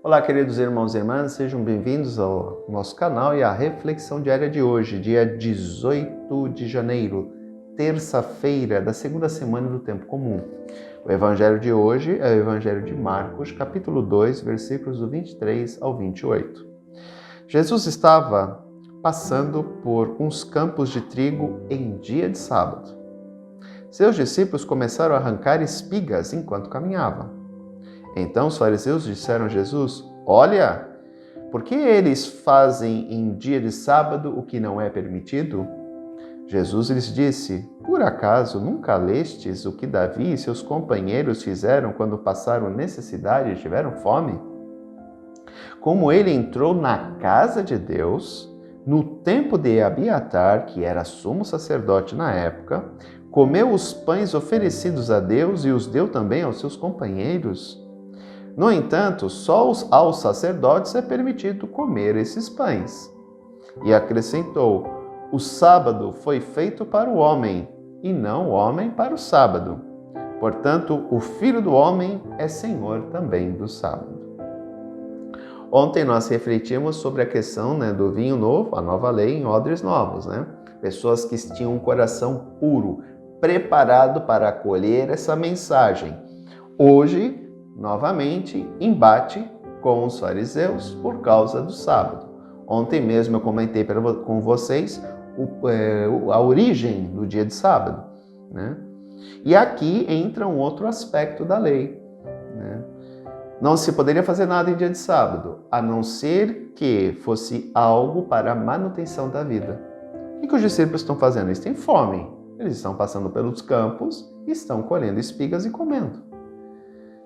Olá, queridos irmãos e irmãs, sejam bem-vindos ao nosso canal e à reflexão diária de hoje, dia 18 de janeiro, terça-feira da segunda semana do Tempo Comum. O evangelho de hoje é o evangelho de Marcos, capítulo 2, versículos do 23 ao 28. Jesus estava passando por uns campos de trigo em dia de sábado. Seus discípulos começaram a arrancar espigas enquanto caminhavam. Então os fariseus disseram a Jesus: Olha, por que eles fazem em dia de sábado o que não é permitido? Jesus lhes disse: Por acaso nunca lestes o que Davi e seus companheiros fizeram quando passaram necessidade e tiveram fome? Como ele entrou na casa de Deus, no tempo de Abiatar, que era sumo sacerdote na época, comeu os pães oferecidos a Deus e os deu também aos seus companheiros. No entanto, só aos sacerdotes é permitido comer esses pães. E acrescentou: O sábado foi feito para o homem, e não o homem para o sábado. Portanto, o Filho do Homem é Senhor também do sábado. Ontem nós refletimos sobre a questão do vinho novo, a nova lei em odres novos. Pessoas que tinham um coração puro, preparado para acolher essa mensagem. Hoje, novamente, embate com os fariseus por causa do sábado. Ontem mesmo eu comentei com vocês a origem do dia de sábado. E aqui entra um outro aspecto da lei. Não se poderia fazer nada em dia de sábado, a não ser que fosse algo para a manutenção da vida. O que os discípulos estão fazendo? Eles têm fome. Eles estão passando pelos campos e estão colhendo espigas e comendo.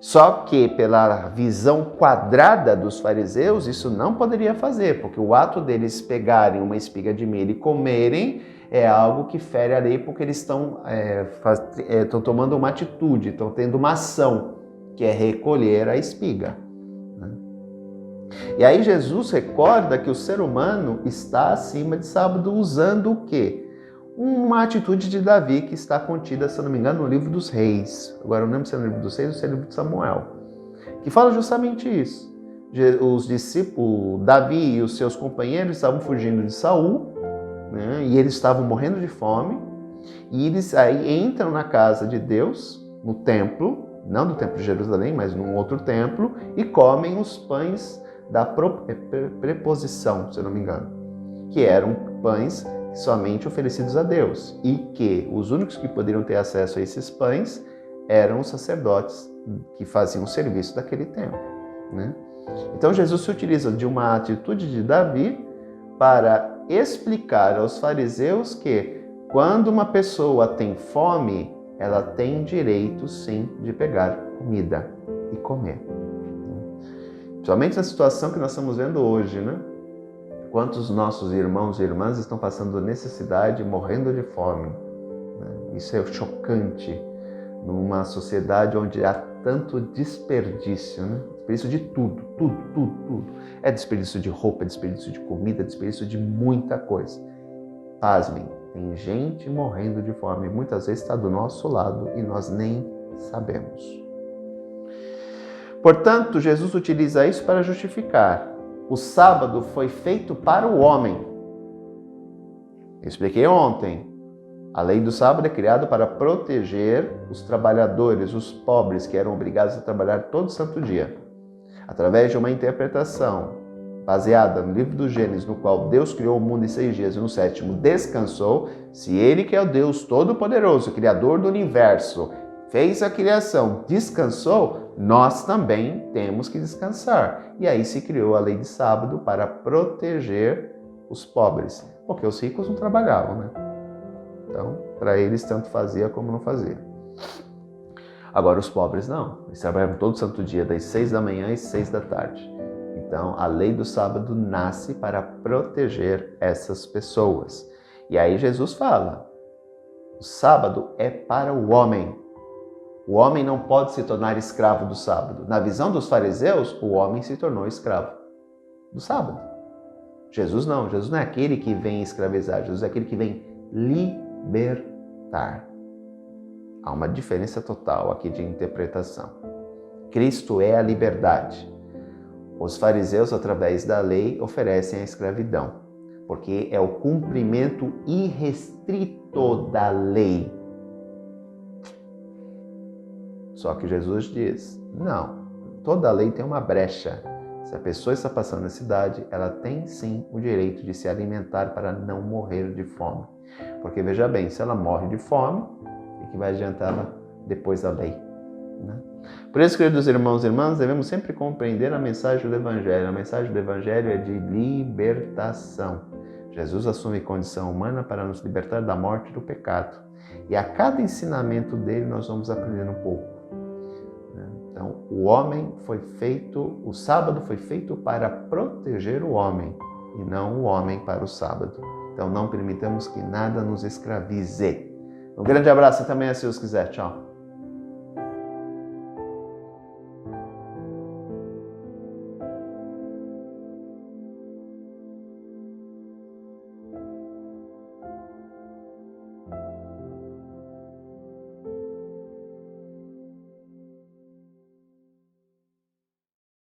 Só que pela visão quadrada dos fariseus, isso não poderia fazer, porque o ato deles pegarem uma espiga de milho e comerem é algo que fere a lei, porque eles estão tomando uma atitude, estão tendo uma ação, que é recolher a espiga. E aí Jesus recorda que o ser humano está acima de sábado usando o quê? Uma atitude de Davi que está contida, se eu não me engano, no livro dos Reis. Agora eu não lembro se é no livro dos Reis ou se é no livro de Samuel. Que fala justamente isso. Os discípulos, Davi e os seus companheiros estavam fugindo de Saul, e eles estavam morrendo de fome. E eles aí entram na casa de Deus, no templo, não do templo de Jerusalém, mas num outro templo, e comem os pães da preposição, se eu não me engano. Que eram pães somente oferecidos a Deus, e que os únicos que poderiam ter acesso a esses pães eram os sacerdotes que faziam o serviço daquele templo. Então Jesus se utiliza de uma atitude de Davi para explicar aos fariseus que quando uma pessoa tem fome, ela tem direito sim de pegar comida e comer. Principalmente na situação que nós estamos vendo hoje, Quantos nossos irmãos e irmãs estão passando necessidade, morrendo de fome. Isso é chocante numa sociedade onde há tanto desperdício, Desperdício de tudo. É desperdício de roupa, é desperdício de comida, é desperdício de muita coisa. Pasmem, tem gente morrendo de fome, muitas vezes está do nosso lado e nós nem sabemos. Portanto, Jesus utiliza isso para justificar. O sábado foi feito para o homem. Eu expliquei ontem. A lei do sábado é criada para proteger os trabalhadores, os pobres, que eram obrigados a trabalhar todo santo dia. Através de uma interpretação baseada no livro do Gênesis, no qual Deus criou o mundo em 6 dias e no 7º descansou, se Ele, que é o Deus Todo-Poderoso, Criador do Universo, fez a criação, descansou, nós também temos que descansar. E aí se criou a lei de sábado para proteger os pobres, porque os ricos não trabalhavam, Então, para eles tanto fazia como não fazia. Agora os pobres não, eles trabalhavam todo santo dia, das 6 da manhã às 6 da tarde. Então, a lei do sábado nasce para proteger essas pessoas. E aí Jesus fala, o sábado é para o homem. O homem não pode se tornar escravo do sábado. Na visão dos fariseus, o homem se tornou escravo do sábado. Jesus não é aquele que vem escravizar, Jesus é aquele que vem libertar. Há uma diferença total aqui de interpretação. Cristo é a liberdade. Os fariseus, através da lei, oferecem a escravidão, porque é o cumprimento irrestrito da lei. Só que Jesus diz, não, toda lei tem uma brecha. Se a pessoa está passando necessidade, ela tem sim o direito de se alimentar para não morrer de fome. Porque veja bem, se ela morre de fome, o que vai adiantar ela depois da lei? Né? Por isso, queridos irmãos e irmãs, devemos sempre compreender a mensagem do Evangelho. A mensagem do Evangelho é de libertação. Jesus assume condição humana para nos libertar da morte e do pecado. E a cada ensinamento dele nós vamos aprendendo um pouco. Então, o sábado foi feito para proteger o homem e não o homem para o sábado. Então, não permitamos que nada nos escravize. Um grande abraço e também, se Deus quiser. Tchau.